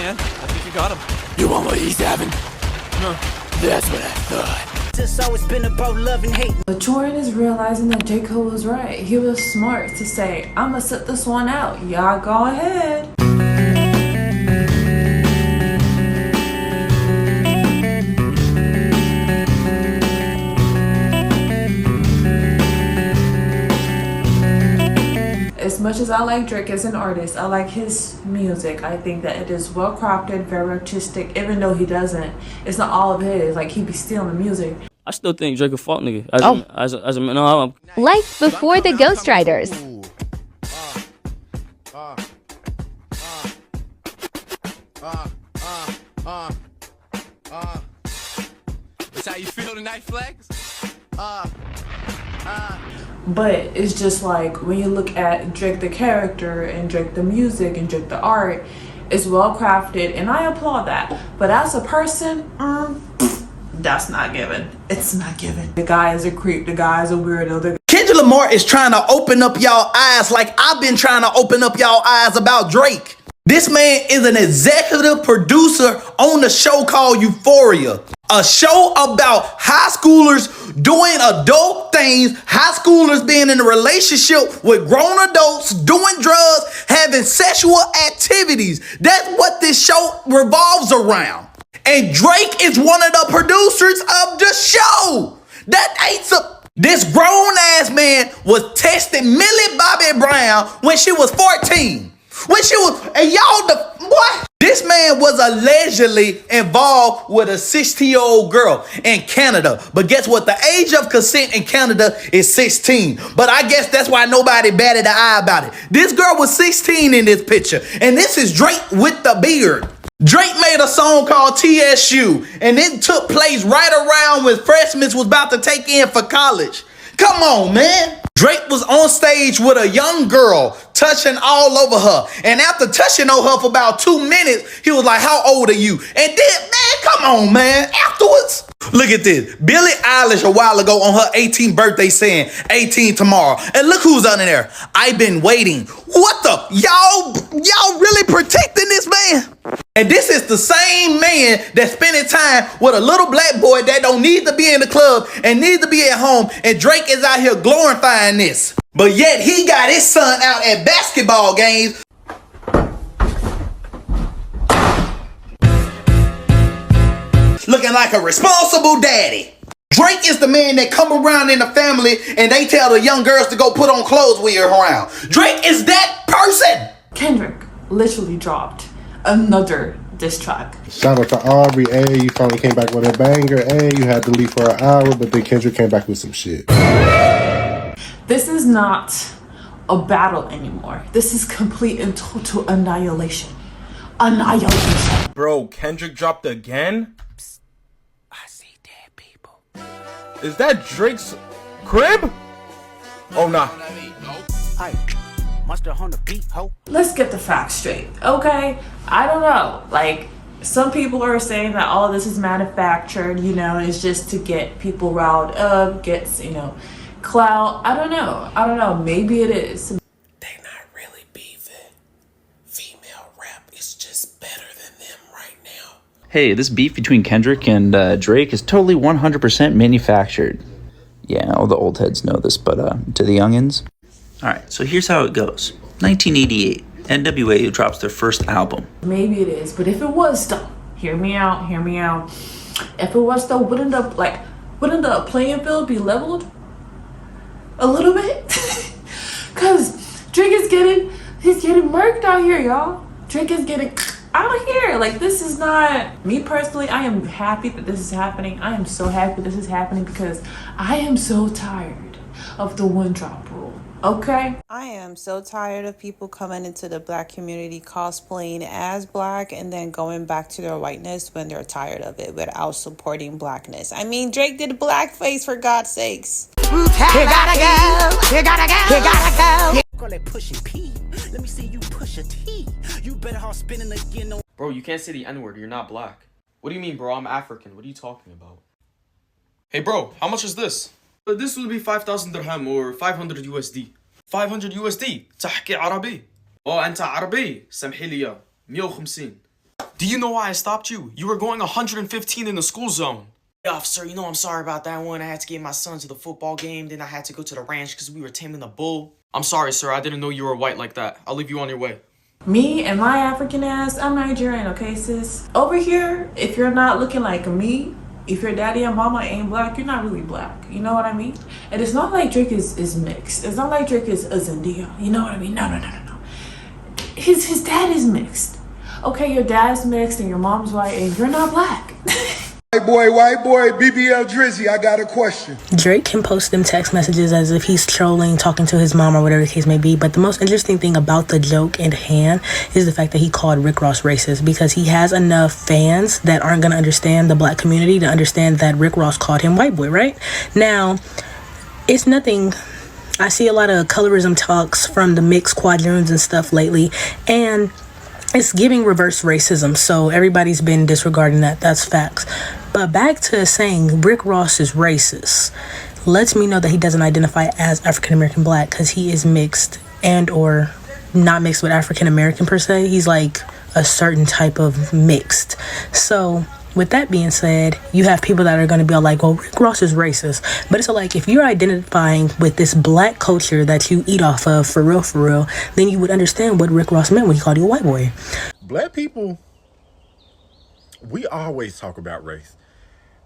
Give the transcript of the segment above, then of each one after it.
man. I think you got him. You want what he's having? No. That's what I thought. It's always been about love and hate. But Jordan is realizing that J. Cole was right. He was smart to say, I'ma sit this one out. Y'all go ahead. As much as I like Drake as an artist, I like his music. I think that it is well crafted, very artistic, even though he doesn't. It's not all of his. Like, he be stealing the music. I still think Drake a fuck nigga. Life before the Ghostwriters. That's how you feel tonight, Flex? But it's just like when you look at Drake the character and Drake the music and Drake the art, it's well crafted and I applaud that. But as a person, that's not given. It's not given. The guy is a creep. The guy is a weirdo. Kendrick Lamar is trying to open up y'all eyes like I've been trying to open up y'all eyes about Drake. This man is an executive producer on a show called Euphoria. A show about high schoolers doing adult things, high schoolers being in a relationship with grown adults, doing drugs, having sexual activities. That's what this show revolves around. And Drake is one of the producers of the show. That ain't so. This grown ass man was testing Millie Bobby Brown when she was 14. When she was, and y'all, what? This man was allegedly involved with a 16-year-old girl in Canada. But guess what? The age of consent in Canada is 16. But I guess that's why nobody batted an eye about it. This girl was 16 in this picture. And this is Drake with the beard. Drake made a song called TSU. And it took place right around when freshmen was about to take in for college. Come on, man. Drake was on stage with a young girl touching all over her. And after touching on her for about 2 minutes, he was like, how old are you? And then, man, come on, man. Afterwards, look at this. Billie Eilish a while ago on her 18th birthday saying 18 tomorrow. And look who's under there. I've been waiting. What the? Y'all really protecting this man? And this is the same man that's spending time with a little black boy that don't need to be in the club and needs to be at home. And Drake is out here glorifying this. But yet he got his son out at basketball games. Looking like a responsible daddy. Drake is the man that come around in the family and they tell the young girls to go put on clothes when you're around. Drake is that person. Kendrick literally dropped another diss track. Shout out to Aubrey. Hey, you finally came back with a banger. Hey, you had to leave for an hour, but then Kendrick came back with some shit. This is not a battle anymore. This is complete and total annihilation. Annihilation. Bro, Kendrick dropped again? Psst. I see dead people. Is that Drake's crib? Oh, nah. Let's get the facts straight, okay? I don't know. Like, some people are saying that all of this is manufactured, you know, it's just to get people riled up, gets, you know, clout. I don't know. Maybe it is. They not really beefing. Female rap is just better than them right now. Hey, this beef between Kendrick and Drake is totally 100% manufactured. Yeah, all the old heads know this, but to the youngins. Alright, so here's how it goes. 1988, NWA drops their first album. Maybe it is, but if it was though, hear me out. If it was though, wouldn't the playing field be leveled a little bit? Cause Drake is getting murked out here, y'all. Drake is getting out of here. Like, this is not me personally. I am happy that this is happening. I am so happy this is happening because I am so tired of the one drop rule. Okay. I am so tired of people coming into the black community cosplaying as black and then going back to their whiteness when they're tired of it without supporting blackness. I mean, Drake did blackface, for God's sakes. You gotta go. Call that pushing P. Let me see you push a T. You better hard spinning again. Bro, you can't say the N-word. You're not black. What do you mean, bro? I'm African. What are you talking about? Hey, bro, how much is this? This will be 5,000 dirham or 500 USD. 500 USD. تحكي عربي. أنت عربي. سامحي لي 150. Do you know why I stopped you? You were going 115 in the school zone. Hey, officer, you know I'm sorry about that one. I had to get my son to the football game. Then I had to go to the ranch because we were taming a bull. I'm sorry, sir. I didn't know you were white like that. I'll leave you on your way. Me and my African ass, I'm Nigerian, okay, sis? Over here, if you're not looking like me, if your daddy and mama ain't black, you're not really black. You know what I mean? And it's not like Drake is mixed. It's not like Drake is a Zendia. You know what I mean? No. His dad is mixed. Okay, your dad's mixed and your mom's white and you're not black. White boy, BBL Drizzy, I got a question. Drake can post them text messages as if he's trolling, talking to his mom or whatever the case may be. But the most interesting thing about the joke in hand is the fact that he called Rick Ross racist, because he has enough fans that aren't going to understand the black community to understand that Rick Ross called him white boy, right? Now, it's nothing. I see a lot of colorism talks from the mixed quadroons and stuff lately, and it's giving reverse racism, so everybody's been disregarding that. That's facts. But back to saying Rick Ross is racist lets me know that he doesn't identify as African American black, because he is mixed and or not mixed with African American per se. He's like a certain type of mixed. So with that being said, you have people that are going to be all like, well, Rick Ross is racist. But it's like, if you're identifying with this black culture that you eat off of for real, then you would understand what Rick Ross meant when he called you a white boy. Black people, we always talk about race.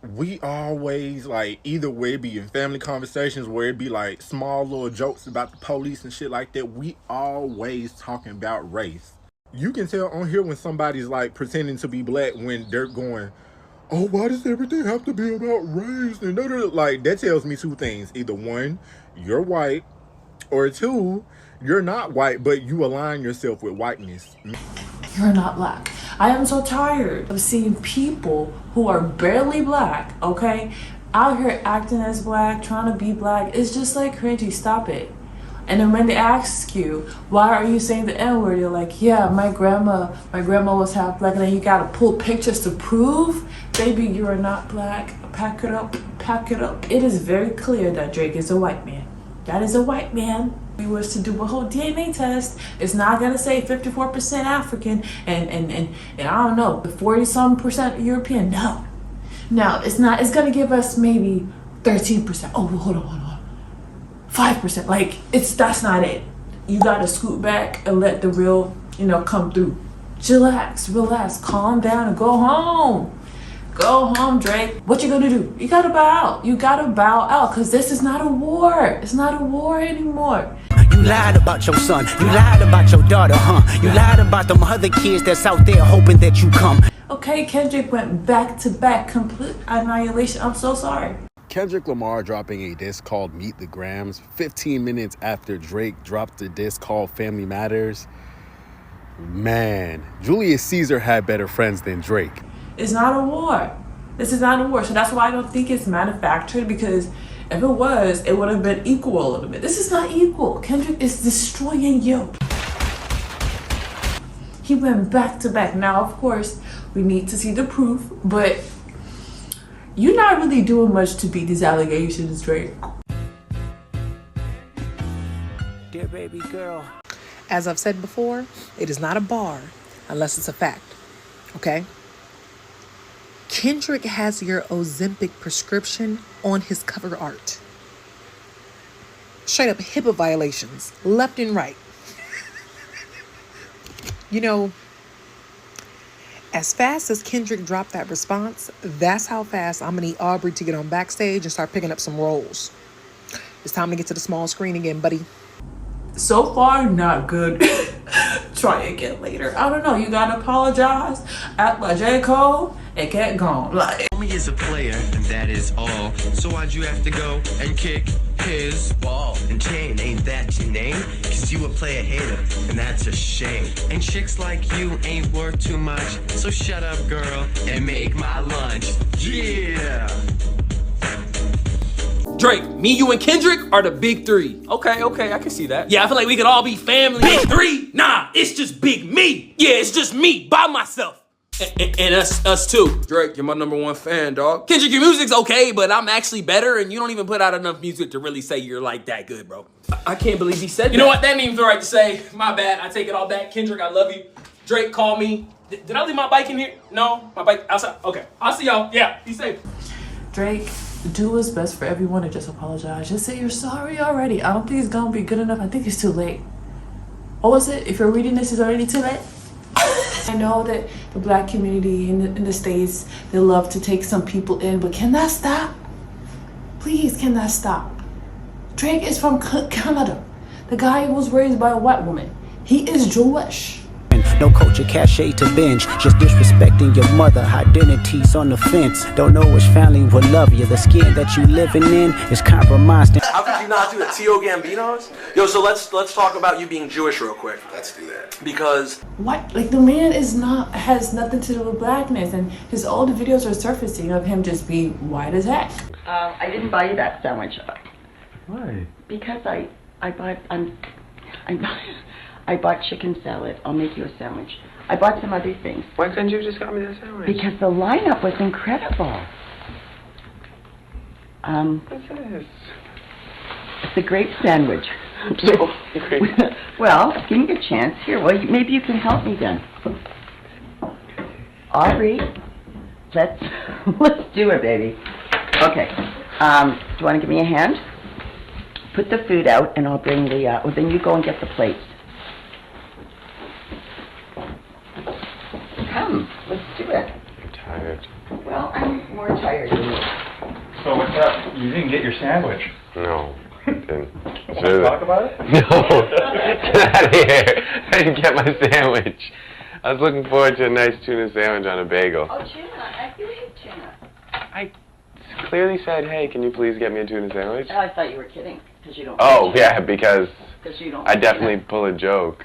We always, like, either way it be in family conversations where it be like small little jokes about the police and shit like that. We always talking about race. You can tell on here when somebody's like pretending to be black when they're going, oh, why does everything have to be about race? And like, that tells me two things. Either one, you're white, or two, you're not white, but you align yourself with whiteness. You're not black. I am so tired of seeing people who are barely black, okay, out here acting as black, trying to be black. It's just like cringy. Stop it. And then when they ask you, why are you saying the N-word? You're like, yeah, my grandma was half black. And then you gotta pull pictures to prove, baby, you are not black. Pack it up, pack it up. It is very clear that Drake is a white man. That is a white man. If we was to do a whole DNA test, it's not gonna say 54% African and I don't know, 40-some% European. No, it's not. It's gonna give us maybe 13%. Oh, hold on. 5%. Like, that's not it. You gotta scoot back and let the real, come through. Chillax, relax, calm down, and go home. Go home, Drake. What you gonna do? You gotta bow out. Because this is not a war. It's not a war anymore. You lied about your son. You lied about your daughter, huh? You lied about them other kids that's out there hoping that you come. Okay, Kendrick went back to back, complete annihilation. I'm so sorry. Kendrick Lamar dropping a diss called Meet the Grahams 15 minutes after Drake dropped a diss called Family Matters. Man, Julius Caesar had better friends than Drake. It's not a war. This is not a war. So that's why I don't think it's manufactured, because if it was, it would have been equal a little bit. This is not equal. Kendrick is destroying you. He went back to back. Now, of course, we need to see the proof, but you're not really doing much to beat these allegations, Drake. Dear baby girl. As I've said before, it is not a bar unless it's a fact, okay? Kendrick has your Ozempic prescription on his cover art. Straight up HIPAA violations, left and right. As fast as Kendrick dropped that response, that's how fast I'm gonna need Aubrey to get on backstage and start picking up some roles. It's time to get to the small screen again, buddy. So far, not good. Try again later. I don't know. You gotta apologize, act like J. Cole, and get gone. Like, homie is a player, and that is all. So why'd you have to go and kick his ball and chain? Ain't that your name? Cause you a player hater, and that's a shame. And chicks like you ain't worth too much. So shut up, girl, and make my lunch. Yeah. Drake, me, you, and Kendrick are the big three. Okay, I can see that. Yeah, I feel like we could all be family. Big three? Nah, it's just big me. Yeah, it's just me by myself. And us too. Drake, you're my #1 fan, dog. Kendrick, your music's okay, but I'm actually better, and you don't even put out enough music to really say you're like that good, bro. I can't believe he said that. You know what? That didn't even feel right to say. My bad. I take it all back. Kendrick, I love you. Drake, call me. Did I leave my bike in here? No, my bike outside. Okay, I'll see y'all. Yeah, be safe. Drake, do what's best for everyone and just apologize. Just say you're sorry already. I don't think it's gonna be good enough. I think it's too late. What was it? If you're reading this, it's already too late. I know that the black community in the States, they love to take some people in, but can that stop? Please, can that stop? Drake is from Canada. The guy was raised by a white woman. He is Jewish. No culture, cachet to binge. Just disrespecting your mother. Identities on the fence. Don't know which family will love you. The skin that you living in is compromised. How could you not do that? Tio Gambinos? Yo, so let's talk about you being Jewish real quick. Let's do that. Because what? Like, the man has nothing to do with blackness, and his old videos are surfacing of him just being white as heck. I didn't buy you that sandwich. Why? Because I bought chicken salad. I'll make you a sandwich. I bought some other things. Why couldn't you just got me that sandwich? Because the lineup was incredible. What's this? It's a grape sandwich. So, well, give me a chance. Here, well, maybe you can help me then. Aubrey, let's do it, baby. Okay. Do you want to give me a hand? Put the food out, and I'll bring the. Well, then you go and get the plates. Come, let's do it. I'm tired. Well, I'm more tired than you. So what's up? You didn't get your sandwich. No, I didn't. Want to talk about it? No. Get out of here. I didn't get my sandwich. I was looking forward to a nice tuna sandwich on a bagel. Oh, tuna. I do eat tuna. I clearly said, hey, can you please get me a tuna sandwich? Oh, I thought you were kidding, because you don't. Oh, yeah, because you don't. I definitely pull a joke.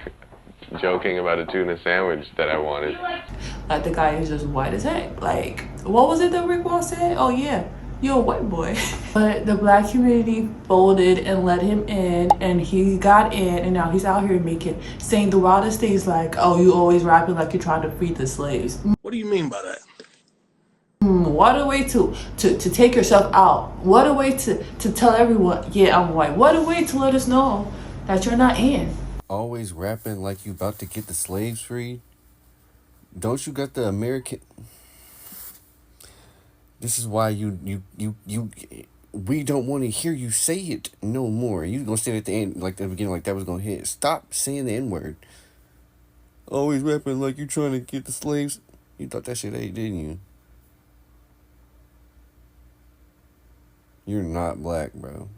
Joking about a tuna sandwich that I wanted. Like, the guy is just white as heck. Like, what was it that Rick Ross said? Oh yeah, you're a white boy. But the black community folded and let him in, and he got in, and now he's out here saying the wildest things like, oh, you always rapping like you're trying to free the slaves. What do you mean by that? What a way to take yourself out. What a way to tell everyone, yeah, I'm white. What a way to let us know that you're not in. Always rapping like you about to get the slaves freed. Don't you got the American? This is why we don't want to hear you say it no more. You gonna say it at the end, like the beginning, like that was gonna hit. Stop saying the N-word. Always rapping like you trying to get the slaves. You thought that shit ate, didn't you? You're not black, bro.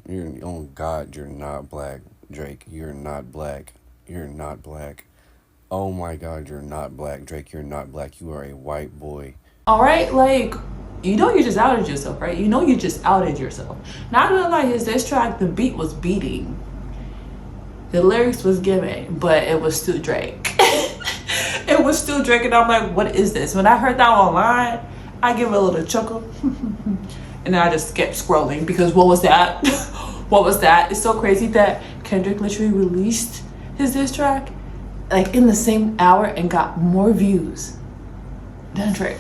Oh God, you're not black. Drake, you're not black. You're not black. Oh my God, you're not black. Drake, you're not black. You are a white boy. All right, like, you know you just outed yourself, right? You know you just outed yourself. Not gonna lie, his diss track, the beat was beating. The lyrics was given, but it was still Drake. It was still Drake, and I'm like, what is this? When I heard that online, I give it a little chuckle. And then I just kept scrolling, because what was that? What was that? It's so crazy that Kendrick literally released his diss track like in the same hour and got more views than Drake.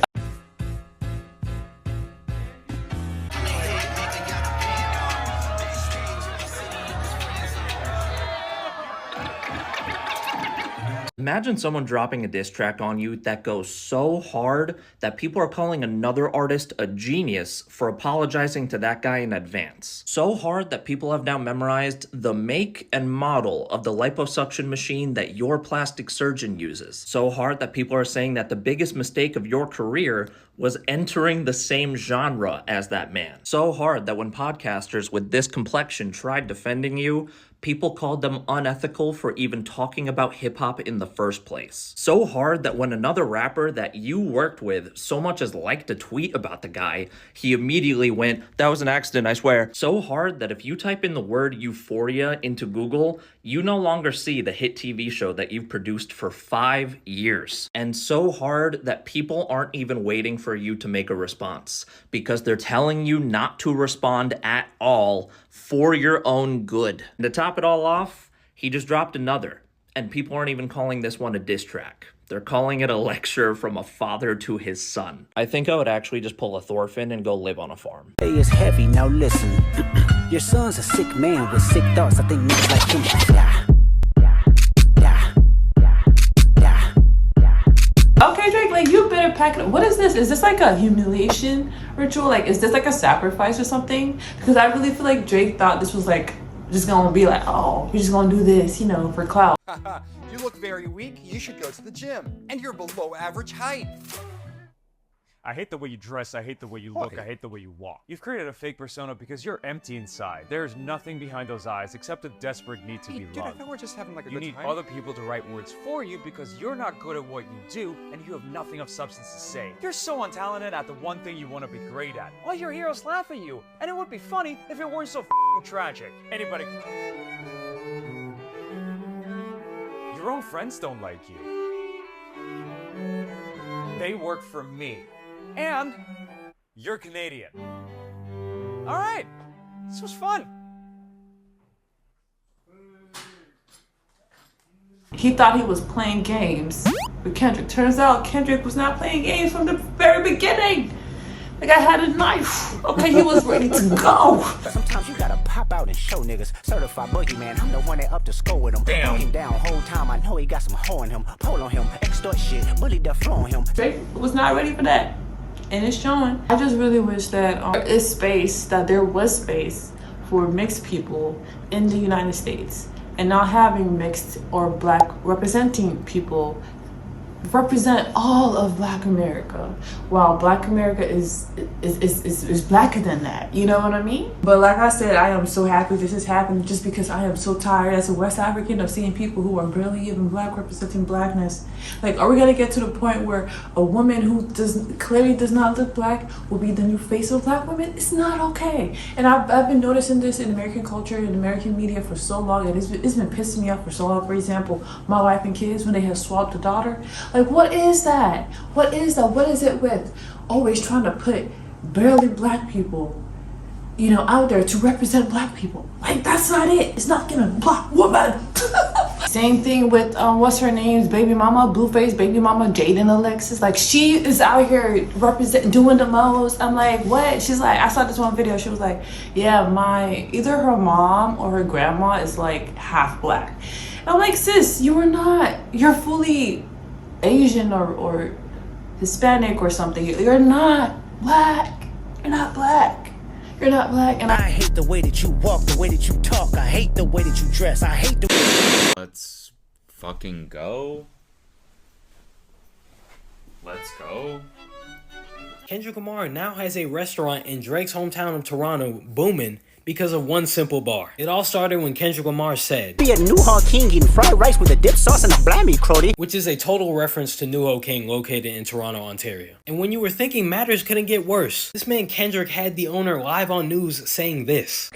Imagine someone dropping a diss track on you that goes so hard that people are calling another artist a genius for apologizing to that guy in advance. So hard that people have now memorized the make and model of the liposuction machine that your plastic surgeon uses. So hard that people are saying that the biggest mistake of your career was entering the same genre as that man. So hard that when podcasters with this complexion tried defending you, people called them unethical for even talking about hip-hop in the first place. So hard that when another rapper that you worked with so much as liked to tweet about the guy, he immediately went, "That was an accident, I swear." So hard that if you type in the word euphoria into Google, you no longer see the hit TV show that you've produced for 5 years. And so hard that people aren't even waiting for you to make a response, because they're telling you not to respond at all for your own good. And to top it all off, he just dropped another, and people aren't even calling this one a diss track. They're calling it a lecture from a father to his son. I think I would actually just pull a Thorfinn and go live on a farm. Hey, it's heavy, now listen. Your son's a sick man with sick thoughts. I think niggas like him should die. Okay, Drake, better pack it up. What is this? Is this like a humiliation ritual? Like, is this like a sacrifice or something? Because I really feel like Drake thought this was like just gonna be like, oh, he's just gonna do this, you know, for clout. You look very weak. You should go to the gym. And you're below average height. I hate the way you dress, I hate the way you look, I hate the way you walk. You've created a fake persona because you're empty inside. There's nothing behind those eyes except a desperate need to be Dude, loved. I thought we're just having like a You good need time. other people to write words for you because you're not good at what you do and you have nothing of substance to say. You're so untalented at the one thing you want to be great at. All your heroes laugh at you, and it would be funny if it weren't so tragic. Anybody... Your own friends don't like you. They work for me. And you're Canadian. All right, this was fun. He thought he was playing games with Kendrick. Turns out Kendrick was not playing games from the very beginning. Like, I had a knife. Okay, he was ready to go. Sometimes you gotta pop out and show niggas. Certified boogeyman, I'm the one that up to score with him. Damn. Him down whole time, I know he got some hoe in him. Pole on him, extort shit, bully the flow on him. Drake was not ready for that. And it's showing. I just really wish that there was space for mixed people in the United States, and not having mixed or black representing people represent all of Black America, while Black America is blacker than that. You know what I mean? But like I said, I am so happy this has happened, just because I am so tired as a West African of seeing people who are barely even Black representing Blackness. Like, are we gonna get to the point where a woman who clearly does not look Black will be the new face of Black women? It's not okay. And I've been noticing this in American culture and American media for so long, and it's been pissing me off for so long. For example, my wife and kids, when they have swapped a daughter. Like, what is that? What is that? What is it with always trying to put barely Black people, you know, out there to represent Black people? Like, that's not it. It's not gonna Black woman. Same thing with what's her name's baby mama, Blueface baby mama, Jaden Alexis. Like, she is out here doing the most. I'm like, what? She's like, I saw this one video. She was like, yeah, either her mom or her grandma is like half Black. And I'm like, sis, you are not. You're fully Asian or Hispanic or something. You're not Black. You're not Black. You're not Black. And I hate the way that you walk, the way that you talk. I hate the way that you dress. I hate the... Let's fucking go. Let's go. Kendrick Lamar now has a restaurant in Drake's hometown of Toronto booming because of one simple bar. It all started when Kendrick Lamar said, Be a New Hall King eating fried rice with a dip sauce and a blammy, crody. Which is a total reference to New Ho King located in Toronto, Ontario. And when you were thinking matters couldn't get worse, this man Kendrick had the owner live on news saying this.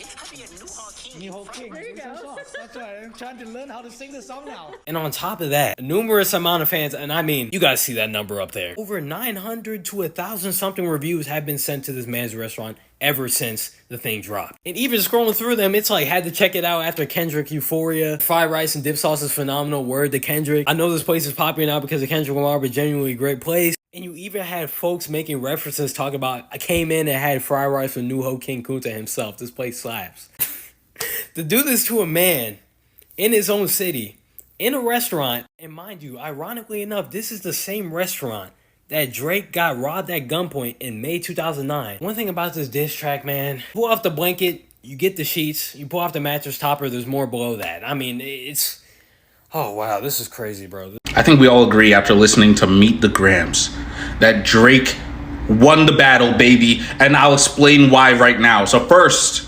New Ho King. There you go. That's right. I'm trying to learn how to sing the song now. And on top of that, a numerous amount of fans, and I mean, you guys see that number up there. Over 900 to 1,000 something reviews have been sent to this man's restaurant ever since the thing dropped. And even scrolling through them, it's like, had to check it out after Kendrick Euphoria. Fried rice and dip sauce is phenomenal. Word to Kendrick. I know this place is popular now because of Kendrick Lamar, but genuinely a great place. And you even had folks making references talking about, I came in and had fried rice with New Ho King Kunta himself. This place slaps. To do this to a man in his own city, in a restaurant, and mind you, ironically enough, this is the same restaurant that Drake got robbed at gunpoint in May 2009. One thing about this diss track, man, pull off the blanket, you get the sheets, you pull off the mattress topper, there's more below that. I mean, it's... Oh, wow, this is crazy, bro. I think we all agree after listening to Meet the Grahams that Drake won the battle, baby, and I'll explain why right now. So first...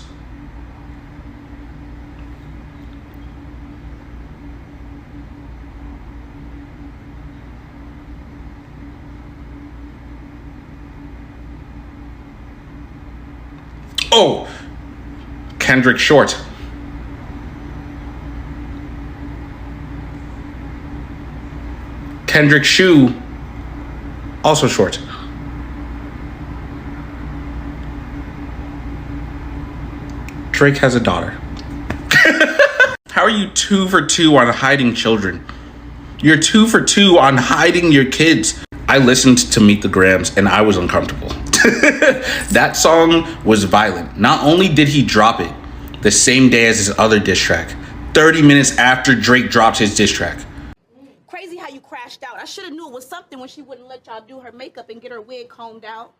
Oh, Kendrick short. Kendrick shoe, also short. Drake has a daughter. How are you 2 for 2 on hiding children? You're 2 for 2 on hiding your kids. I listened to Meet the Grahams and I was uncomfortable. That song was violent. Not only did he drop it the same day as his other diss track, 30 minutes after Drake dropped his diss track. crazy how you crashed out. I should have knew it was something when she wouldn't let y'all do her makeup and get her wig combed out.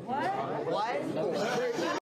What?